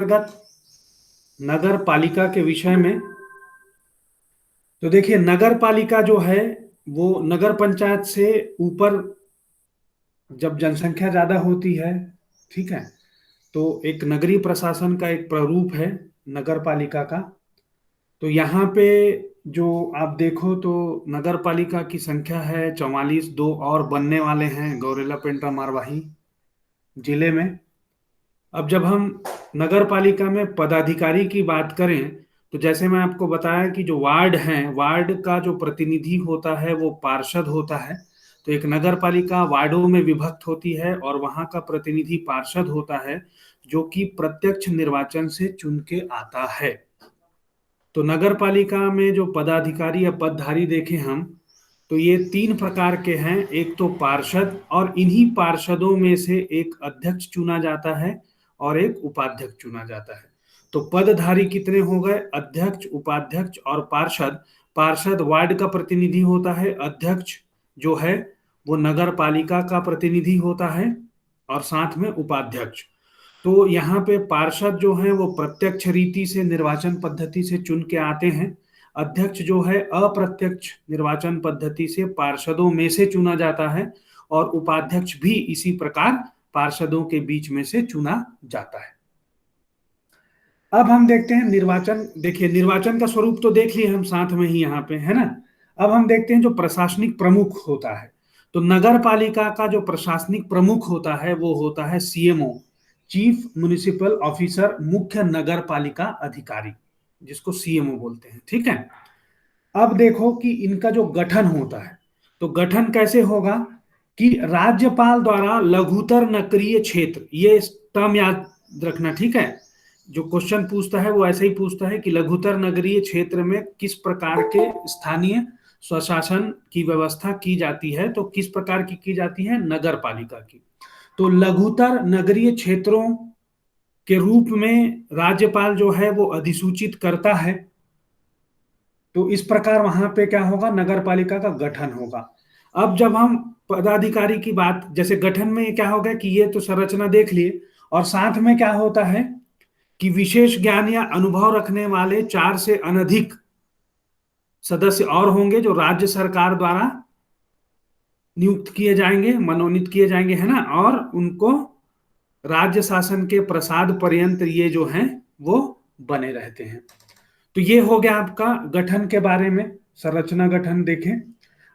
अंतर्गत नगर पालिका के विषय में। तो देखिए, नगर पालिका जो है वो नगर पंचायत से ऊपर जब जनसंख्या ज्यादा होती है, ठीक है, तो एक नगरीय प्रशासन का एक प्रारूप है नगर पालिका का। तो यहाँ पे जो आप देखो तो नगर पालिका की संख्या है 44, दो और बनने वाले हैं गौरेला पेंड्रा मारवाही जिले में। अब जब हम नगर पालिका में पदाधिकारी की बात करें, तो जैसे मैं आपको बताया कि जो वार्ड हैं, वार्ड का जो प्रतिनिधि होता है वो पार्षद होता है। तो एक नगर पालिका वार्डों में विभक्त होती है और वहां का प्रतिनिधि पार्षद होता है, जो कि प्रत्यक्ष निर्वाचन से चुन के आता है। तो नगर पालिका में जो पदाधिकारी या पदधारी देखें हम, तो ये तीन प्रकार के हैं। एक तो पार्षद, और इन्हीं पार्षदों में से एक अध्यक्ष चुना जाता है और एक उपाध्यक्ष चुना जाता है। तो पदधारी कितने हो गए? अध्यक्ष, उपाध्यक्ष और पार्षद। पार्षद वार्ड का प्रतिनिधि होता है, अध्यक्ष जो है वो नगर पालिका का प्रतिनिधि होता है, और साथ में उपाध्यक्ष। तो यहाँ पे पार्षद जो है वो प्रत्यक्ष रीति से निर्वाचन पद्धति से चुन के आते हैं। अध्यक्ष जो है अप्रत्यक्ष निर्वाचन पद्धति से पार्षदों में से चुना जाता है, और उपाध्यक्ष भी इसी प्रकार पार्षदों के बीच में से चुना जाता है। अब हम देखते हैं निर्वाचन। देखिए, निर्वाचन का स्वरूप तो देख लिए हम साथ में ही यहाँ पे, है ना। अब हम देखते हैं जो प्रशासनिक प्रमुख होता है। तो नगर पालिका का जो प्रशासनिक प्रमुख होता है वो होता है सीएमओ, चीफ म्युनिसिपल ऑफिसर, मुख्य नगर पालिका अधिकारी, जिसको सीएमओ बोलते हैं, ठीक है। अब देखो कि इनका जो गठन होता है, तो गठन कैसे होगा कि राज्यपाल द्वारा लघुतर नगरीय क्षेत्र, ये टर्म याद रखना, ठीक है। जो क्वेश्चन पूछता है वो ऐसे ही पूछता है कि लघुतर नगरीय क्षेत्र में किस प्रकार के स्थानीय स्वशासन की व्यवस्था की जाती है। तो किस प्रकार की जाती है? नगर पालिका की। तो लघुतर नगरीय क्षेत्रों के रूप में राज्यपाल जो है वो अधिसूचित करता है। तो इस प्रकार वहां पे क्या होगा? नगर पालिका का गठन होगा। अब जब हम पदाधिकारी की बात, जैसे गठन में क्या होगा कि ये तो संरचना देख लिए, और साथ में क्या होता है कि विशेष ज्ञान या अनुभव रखने वाले 4 से अनधिक सदस्य और होंगे, जो राज्य सरकार द्वारा नियुक्त किए जाएंगे, मनोनीत किए जाएंगे, है ना। और उनको राज्य शासन के प्रसाद पर्यंत ये जो हैं वो बने रहते हैं। तो ये हो गया आपका गठन के बारे में, संरचना गठन देखें।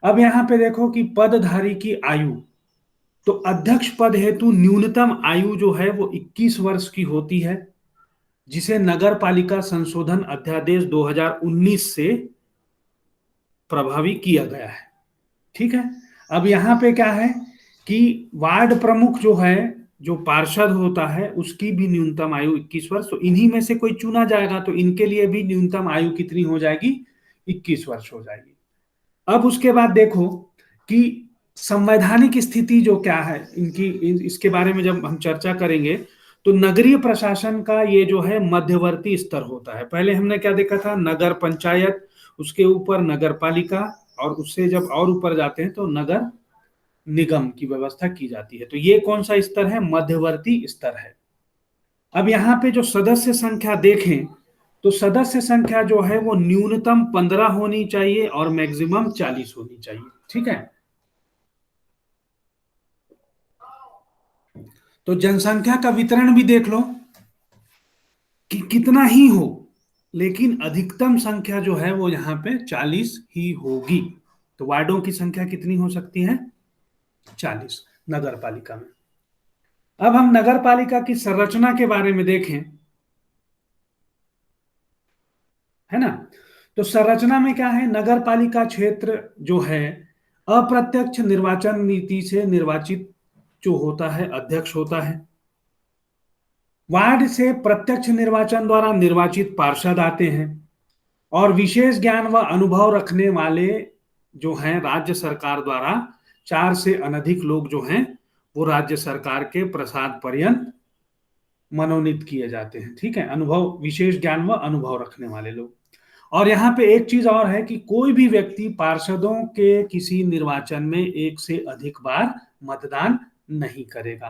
अब यहां पे देखो कि पदधारी की आयु। तो अध्यक्ष पद हेतु न्यूनतम आयु जो है वो 21 वर्ष की होती है, जिसे नगर पालिका संशोधन अध्यादेश 2019 से प्रभावी किया गया है, ठीक है। अब यहां पे क्या है कि वार्ड प्रमुख जो है, जो पार्षद होता है, उसकी भी न्यूनतम आयु 21 वर्ष। तो इन्हीं में से कोई चुना जाएगा तो इनके लिए भी न्यूनतम आयु कितनी हो जाएगी? 21 वर्ष हो जाएगी। अब उसके बाद देखो कि संवैधानिक स्थिति जो क्या है इनकी, इसके बारे में जब हम चर्चा करेंगे, तो नगरीय प्रशासन का ये जो है मध्यवर्ती स्तर होता है। पहले हमने क्या देखा था? नगर पंचायत, उसके ऊपर नगर पालिका, और उससे जब और ऊपर जाते हैं तो नगर निगम की व्यवस्था की जाती है। तो ये कौन सा स्तर है? मध्यवर्ती स्तर है। अब यहाँ पे जो सदस्य संख्या देखें, तो सदस्य संख्या जो है वो न्यूनतम 15 होनी चाहिए और मैक्सिमम 40 होनी चाहिए, ठीक है। तो जनसंख्या का वितरण भी देख लो कि कितना ही हो, लेकिन अधिकतम संख्या जो है वो यहाँ पे 40 ही होगी। तो वार्डों की संख्या कितनी हो सकती है? 40 नगर पालिका में। अब हम नगर पालिका की संरचना के बारे में देखें, है ना। तो संरचना में क्या है? नगर पालिका क्षेत्र जो है अप्रत्यक्ष निर्वाचन नीति से निर्वाचित जो होता है अध्यक्ष होता है। वार्ड से प्रत्यक्ष निर्वाचन द्वारा निर्वाचित पार्षद आते हैं, और विशेष ज्ञान व अनुभव रखने वाले जो हैं राज्य सरकार द्वारा 4 से अनधिक लोग जो हैं वो राज्य सरकार के प्रसाद पर्यंत मनोनीत किए जाते हैं, ठीक है। अनुभव, विशेष ज्ञान व अनुभव रखने वाले लोग। और यहाँ पे एक चीज और है कि कोई भी व्यक्ति पार्षदों के किसी निर्वाचन में एक से अधिक बार मतदान नहीं करेगा।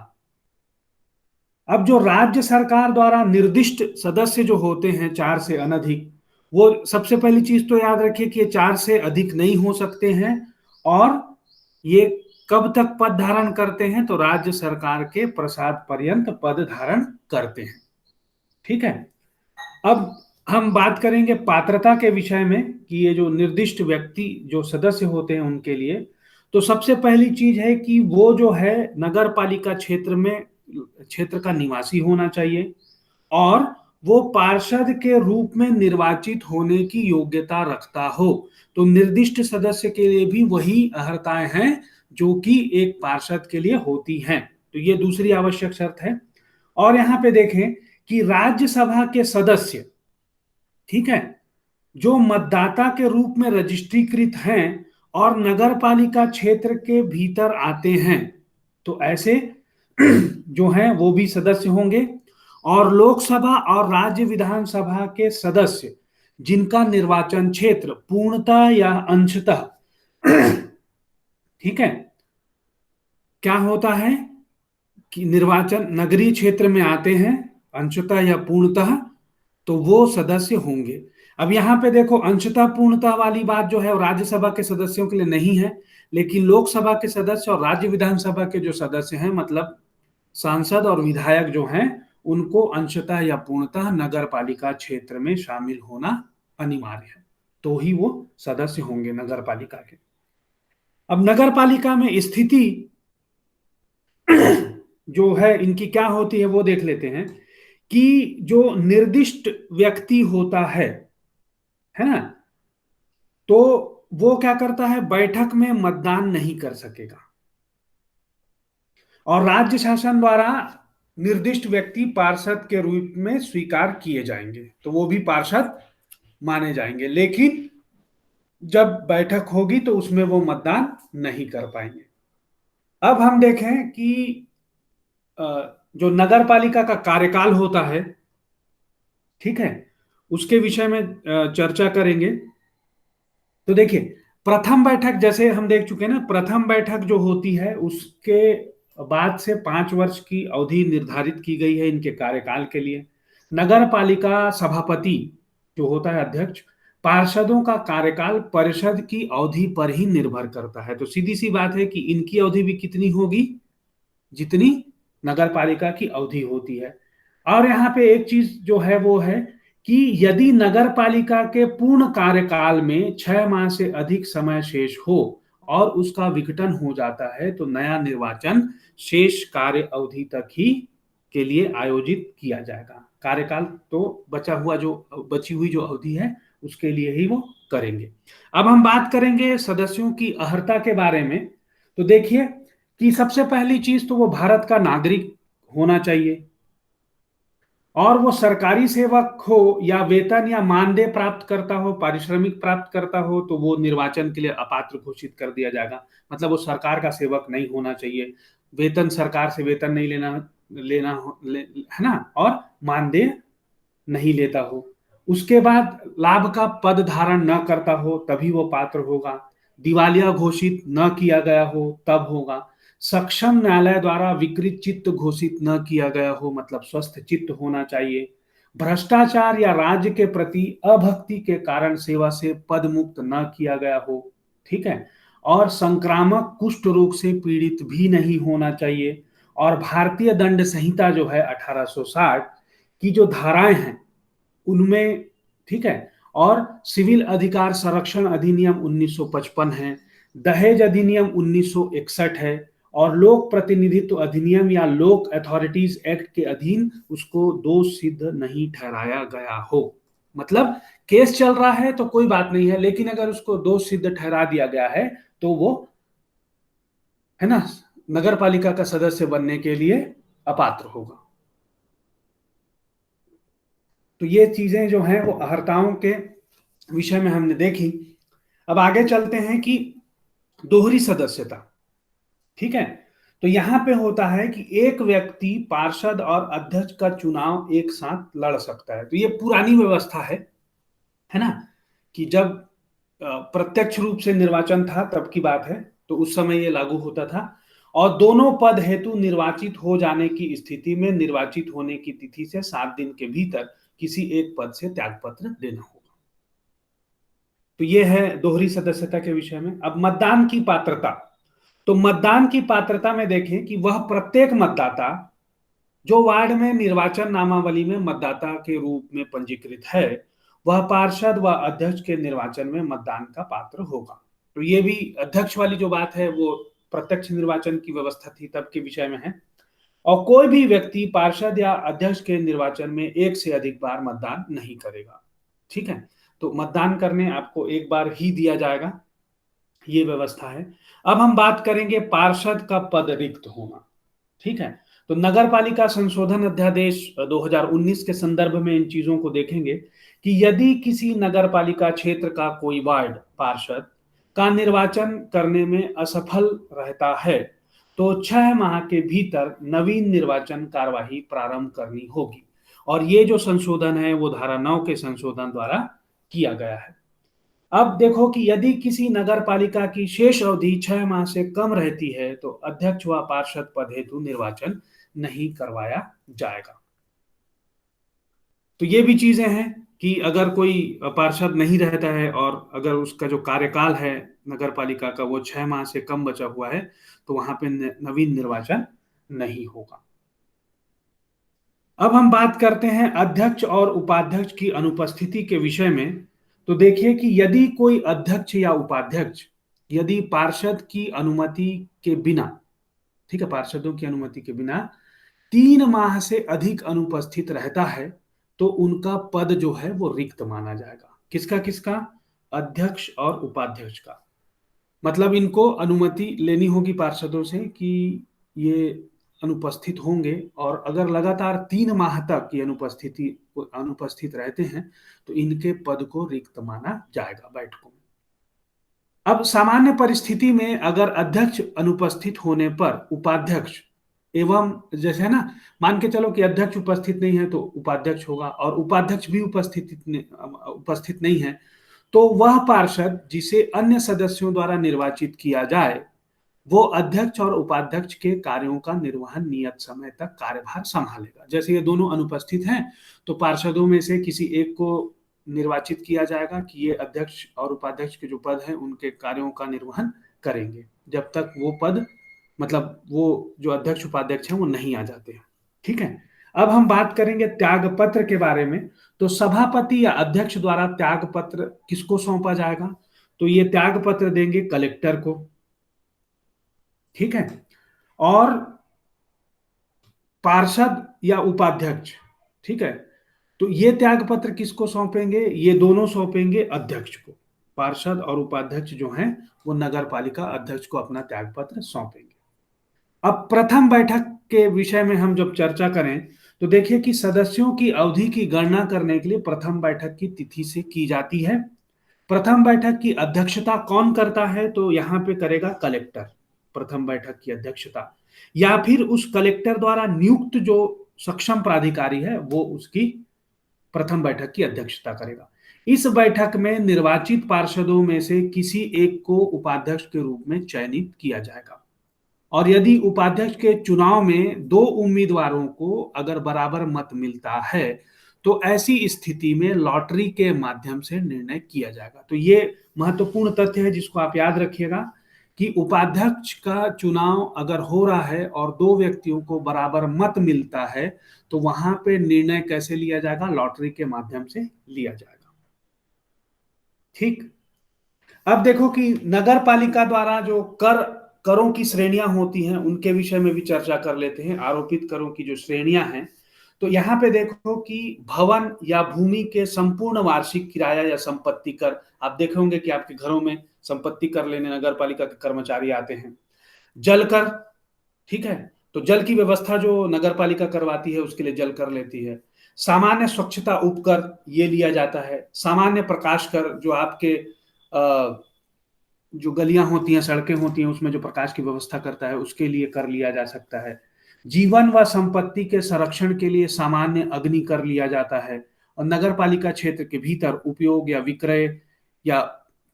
अब जो राज्य सरकार द्वारा निर्दिष्ट सदस्य जो होते हैं, चार से अनधिक, वो सबसे पहली चीज तो याद रखिए कि ये चार से अधिक नहीं हो सकते हैं। और ये कब तक पद धारण करते हैं, तो राज्य सरकार के प्रसाद पर्यंत पद धारण करते हैं। ठीक है। अब हम बात करेंगे पात्रता के विषय में कि ये जो निर्दिष्ट व्यक्ति जो सदस्य होते हैं उनके लिए, तो सबसे पहली चीज है कि वो जो है नगर पालिका क्षेत्र में क्षेत्र का निवासी होना चाहिए, और वो पार्षद के रूप में निर्वाचित होने की योग्यता रखता हो। तो निर्दिष्ट सदस्य के लिए भी वही अर्हताएं हैं जो कि एक पार्षद के लिए होती हैं। तो ये दूसरी आवश्यक शर्त है। और यहां पे देखें कि राज्यसभा के सदस्य, ठीक है, जो मतदाता के रूप में रजिस्ट्रीकृत हैं और नगर पालिका क्षेत्र के भीतर आते हैं, तो ऐसे जो हैं वो भी सदस्य होंगे। और लोकसभा और राज्य विधानसभा के सदस्य जिनका निर्वाचन क्षेत्र पूर्णतः या अंशतः ठीक है, क्या होता है कि निर्वाचन नगरीय क्षेत्र में आते हैं अंशतः या पूर्णतः, तो वो सदस्य होंगे। अब यहां पे देखो, अंशतः पूर्णतः वाली बात जो है वो राज्यसभा के सदस्यों के लिए नहीं है, लेकिन लोकसभा के सदस्य और राज्य विधानसभा के जो सदस्य हैं, मतलब सांसद और विधायक जो हैं, उनको अंशतः या पूर्णतः नगर पालिका क्षेत्र में शामिल होना अनिवार्य है, तो ही वो सदस्य होंगे नगर पालिका के। अब नगर पालिका में स्थिति जो है इनकी क्या होती है वो देख लेते हैं। कि जो निर्दिष्ट व्यक्ति होता है ना, तो वो क्या करता है, बैठक में मतदान नहीं कर सकेगा। और राज्य शासन द्वारा निर्दिष्ट व्यक्ति पार्षद के रूप में स्वीकार किए जाएंगे, तो वो भी पार्षद माने जाएंगे, लेकिन जब बैठक होगी तो उसमें वो मतदान नहीं कर पाएंगे। अब हम देखें कि जो नगर पालिका का कार्यकाल होता है, ठीक है, उसके विषय में चर्चा करेंगे। तो देखिए, प्रथम बैठक जैसे हम देख चुके हैं ना, प्रथम बैठक जो होती है उसके बाद से 5 वर्ष की अवधि निर्धारित की गई है इनके कार्यकाल के लिए। नगर पालिका सभापति जो होता है अध्यक्ष, पार्षदों का कार्यकाल परिषद की अवधि पर ही निर्भर करता है। तो सीधी सी बात है कि इनकी अवधि भी कितनी होगी, जितनी नगर पालिका की अवधि होती है। और यहाँ पे एक चीज जो है वो है कि यदि नगर पालिका के पूर्ण कार्यकाल में 6 माह से अधिक समय शेष हो और उसका विघटन हो जाता है, तो नया निर्वाचन शेष कार्य अवधि तक ही के लिए आयोजित किया जाएगा। कार्यकाल तो बची हुई जो अवधि है उसके लिए ही वो करेंगे। अब हम बात करेंगे सदस्यों की अर्हता के बारे में। तो देखिए कि सबसे पहली चीज तो वो भारत का नागरिक होना चाहिए, और वो सरकारी सेवक हो या वेतन या मानदेय प्राप्त करता हो, पारिश्रमिक प्राप्त करता हो, तो वो निर्वाचन के लिए अपात्र घोषित कर दिया जाएगा। मतलब वो सरकार का सेवक नहीं होना चाहिए, वेतन सरकार से वेतन नहीं है ना, और मानदेय नहीं लेता हो। उसके बाद लाभ का पद धारण न करता हो तभी वो पात्र होगा। दिवालिया घोषित न किया गया हो तब होगा। सक्षम न्यायालय द्वारा विकृत चित्त घोषित न किया गया हो, मतलब स्वस्थ चित्त होना चाहिए। भ्रष्टाचार या राज्य के प्रति अभक्ति के कारण सेवा से पद मुक्त न किया गया हो, ठीक है। और संक्रामक कुष्ठ रोग से पीड़ित भी नहीं होना चाहिए। और भारतीय दंड संहिता जो है 1860 की जो धाराएं हैं उनमें, ठीक है, और सिविल अधिकार संरक्षण अधिनियम 1955 है, दहेज अधिनियम 1961 है, और लोक प्रतिनिधित्व अधिनियम या लोक अथॉरिटीज एक्ट के अधीन उसको दोष सिद्ध नहीं ठहराया गया हो। मतलब केस चल रहा है तो कोई बात नहीं है, लेकिन अगर उसको दोष सिद्ध ठहरा दिया गया है तो वो, है ना, नगर पालिका का सदस्य बनने के लिए अपात्र होगा। तो ये चीजें जो हैं वो अर्हताओं के विषय में हमने देखी। अब आगे चलते हैं कि दोहरी सदस्यता, ठीक है। तो यहां पे होता है कि एक व्यक्ति पार्षद और अध्यक्ष का चुनाव एक साथ लड़ सकता है। तो ये पुरानी व्यवस्था है ना, कि जब प्रत्यक्ष रूप से निर्वाचन था तब की बात है, तो उस समय ये लागू होता था। और दोनों पद हेतु निर्वाचित हो जाने की स्थिति में निर्वाचित होने की तिथि से 7 दिन के भीतर किसी एक पद से त्यागपत्र देना होगा। तो ये है दोहरी सदस्यता के विषय में। अब मतदान की पात्रता, तो मतदान की पात्रता में देखें कि वह प्रत्येक मतदाता जो वार्ड में निर्वाचन नामावली में मतदाता के रूप में पंजीकृत है, वह पार्षद व अध्यक्ष के निर्वाचन में मतदान का पात्र होगा। तो ये भी अध्यक्ष वाली जो बात है वो प्रत्यक्ष निर्वाचन की व्यवस्था थी तब के विषय में है। और कोई भी व्यक्ति पार्षद या अध्यक्ष के निर्वाचन में एक से अधिक बार मतदान नहीं करेगा। ठीक है, तो मतदान करने आपको एक बार ही दिया जाएगा, ये व्यवस्था है। अब हम बात करेंगे पार्षद का पद रिक्त होना। ठीक है, तो नगर पालिका संशोधन अध्यादेश 2019 के संदर्भ में इन चीजों को देखेंगे कि यदि किसी नगर पालिका क्षेत्र का कोई वार्ड पार्षद का निर्वाचन करने में असफल रहता है तो 6 माह के भीतर नवीन निर्वाचन कार्यवाही प्रारंभ करनी होगी। और ये जो संशोधन है वो धारा 9 के संशोधन द्वारा किया गया है। अब देखो कि यदि किसी नगर पालिका की शेष अवधि 6 माह से कम रहती है तो अध्यक्ष व पार्षद पद हेतु निर्वाचन नहीं करवाया जाएगा। तो ये भी चीजें हैं कि अगर कोई पार्षद नहीं रहता है और अगर उसका जो कार्यकाल है नगर पालिका का वो 6 माह से कम बचा हुआ है तो वहां पे नवीन निर्वाचन नहीं होगा। अब हम बात करते हैं अध्यक्ष और उपाध्यक्ष की अनुपस्थिति के विषय में। तो देखिए कि यदि कोई अध्यक्ष या उपाध्यक्ष यदि पार्षद की अनुमति के बिना, ठीक है, पार्षदों की अनुमति के बिना 3 माह से अधिक अनुपस्थित रहता है तो उनका पद जो है वो रिक्त माना जाएगा। किसका किसका? अध्यक्ष और उपाध्यक्ष का। मतलब इनको अनुमति लेनी होगी पार्षदों से कि ये अनुपस्थित होंगे, और अगर लगातार 3 माह तक ये अनुपस्थित रहते हैं तो इनके पद को रिक्त माना जाएगा बैठकों में। अब सामान्य परिस्थिति में अगर अध्यक्ष अनुपस्थित होने पर उपाध्यक्ष एवं, जैसे है ना, मान के चलो कि अध्यक्ष उपस्थित नहीं है तो उपाध्यक्ष होगा, और उपाध्यक्ष भी उपस्थित नहीं है तो वह पार्षद जिसे अन्य सदस्यों द्वारा निर्वाचित किया जाए वो अध्यक्ष और उपाध्यक्ष के कार्यों का निर्वहन नियत समय तक कार्यभार संभालेगा। जैसे ये दोनों अनुपस्थित हैं तो पार्षदों में से किसी एक को निर्वाचित किया जाएगा कि ये अध्यक्ष और उपाध्यक्ष के जो पद हैं उनके कार्यों का निर्वहन करेंगे जब तक वो पद, मतलब वो जो अध्यक्ष उपाध्यक्ष हैं वो नहीं आ जाते हैं। ठीक है, अब हम बात करेंगे त्यागपत्र के बारे में। तो सभापति या अध्यक्ष द्वारा त्यागपत्र किसको सौंपा जाएगा? तो ये त्यागपत्र देंगे कलेक्टर को। ठीक है, और पार्षद या उपाध्यक्ष, ठीक है, तो ये त्यागपत्र किसको सौंपेंगे? ये दोनों सौंपेंगे अध्यक्ष को। पार्षद और उपाध्यक्ष जो हैं वो नगर पालिका अध्यक्ष को अपना त्यागपत्र सौंपेंगे। अब प्रथम बैठक के विषय में हम जब चर्चा करें तो देखिए कि सदस्यों की अवधि की गणना करने के लिए प्रथम बैठक की तिथि से की जाती है। प्रथम बैठक की अध्यक्षता कौन करता है? तो यहां पे करेगा कलेक्टर प्रथम बैठक की अध्यक्षता, या फिर उस कलेक्टर द्वारा नियुक्त जो सक्षम प्राधिकारी है वो उसकी प्रथम बैठक की अध्यक्षता करेगा। इस बैठक में निर्वाचित पार्षदों में से किसी एक को उपाध्यक्ष के रूप में चयनित किया जाएगा, और यदि उपाध्यक्ष के चुनाव में 2 उम्मीदवारों को अगर बराबर मत मिलता है तो ऐसी स्थिति में लॉटरी के माध्यम से निर्णय किया जाएगा। तो ये महत्वपूर्ण तथ्य है जिसको आप याद रखिएगा कि उपाध्यक्ष का चुनाव अगर हो रहा है और 2 व्यक्तियों को बराबर मत मिलता है तो वहां पे निर्णय कैसे लिया जाएगा? लॉटरी के माध्यम से लिया जाएगा। ठीक, अब देखो कि नगर पालिका द्वारा जो करों की श्रेणियां होती हैं उनके विषय में भी चर्चा कर लेते हैं। आरोपित करों की जो श्रेणियां हैं, तो यहाँ पे देखो कि भवन या भूमि के संपूर्ण वार्षिक किराया या संपत्ति कर, आप देखे होंगे कि आपके घरों में संपत्ति कर लेने नगर पालिका के कर्मचारी आते हैं। जल कर, ठीक है, तो जल की व्यवस्था जो नगर पालिका करवाती है उसके लिए जल कर लेती है। सामान्य स्वच्छता उपकर ये लिया जाता है। सामान्य प्रकाश कर जो आपके जो गलियां होती हैं, सड़कें होती हैं, उसमें जो प्रकाश की व्यवस्था करता है उसके लिए कर लिया जा सकता है। जीवन व संपत्ति के संरक्षण के लिए सामान्य अग्नि कर लिया जाता है, और नगर पालिका क्षेत्र के भीतर उपयोग या विक्रय या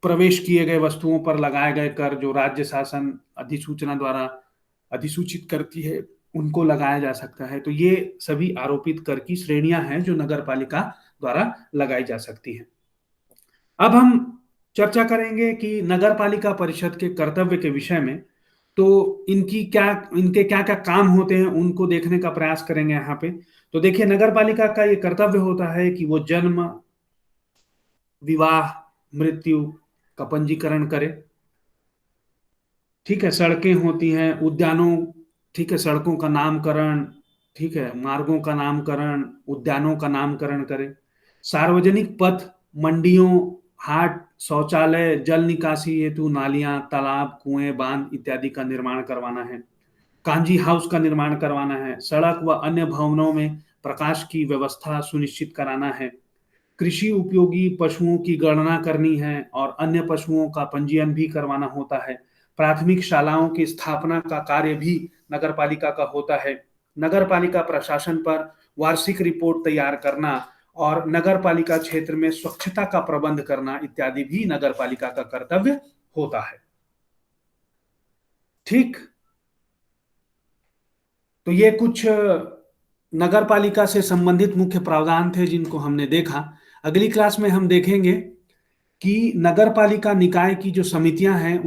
प्रवेश किए गए वस्तुओं पर लगाए गए कर जो राज्य शासन अधिसूचना द्वारा अधिसूचित करती है, उनको लगाया जा सकता है। तो ये सभी आरोपित कर की श्रेणियां हैं जो नगर पालिका द्वारा लगाई जा सकती हैं। अब हम चर्चा करेंगे कि नगर पालिका परिषद के कर्तव्य के विषय में। तो इनके क्या क्या काम होते हैं उनको देखने का प्रयास करेंगे यहाँ पे। तो देखिए, नगर पालिका का ये कर्तव्य होता है कि वो जन्म, विवाह, मृत्यु का पंजीकरण करे। ठीक है, सड़कें होती हैं, उद्यानों, ठीक है, सड़कों का नामकरण, ठीक है, मार्गों का नामकरण, उद्यानों का नामकरण करे। सार्वजनिक पथ, मंडियों, हाट, शौचालय, जल निकासी हेतु नालियां, तालाब, कुएं, बांध इत्यादि का निर्माण करवाना है। कांजी हाउस का निर्माण करवाना है। सड़क व अन्य भवनों में प्रकाश की व्यवस्था सुनिश्चित कराना है। कृषि उपयोगी पशुओं की गणना करनी है और अन्य पशुओं का पंजीयन भी करवाना होता है। प्राथमिक शालाओं की स्थापना का कार्य भी नगर पालिका का होता है। नगर पालिका प्रशासन पर वार्षिक रिपोर्ट तैयार करना और नगर पालिका क्षेत्र में स्वच्छता का प्रबंध करना इत्यादि भी नगर पालिका का कर्तव्य होता है। ठीक। तो ये कुछ नगर पालिका से संबंधित मुख्य प्रावधान थे जिनको हमने देखा। अगली क्लास में हम देखेंगे कि नगर पालिका निकाय की जो समितियां हैं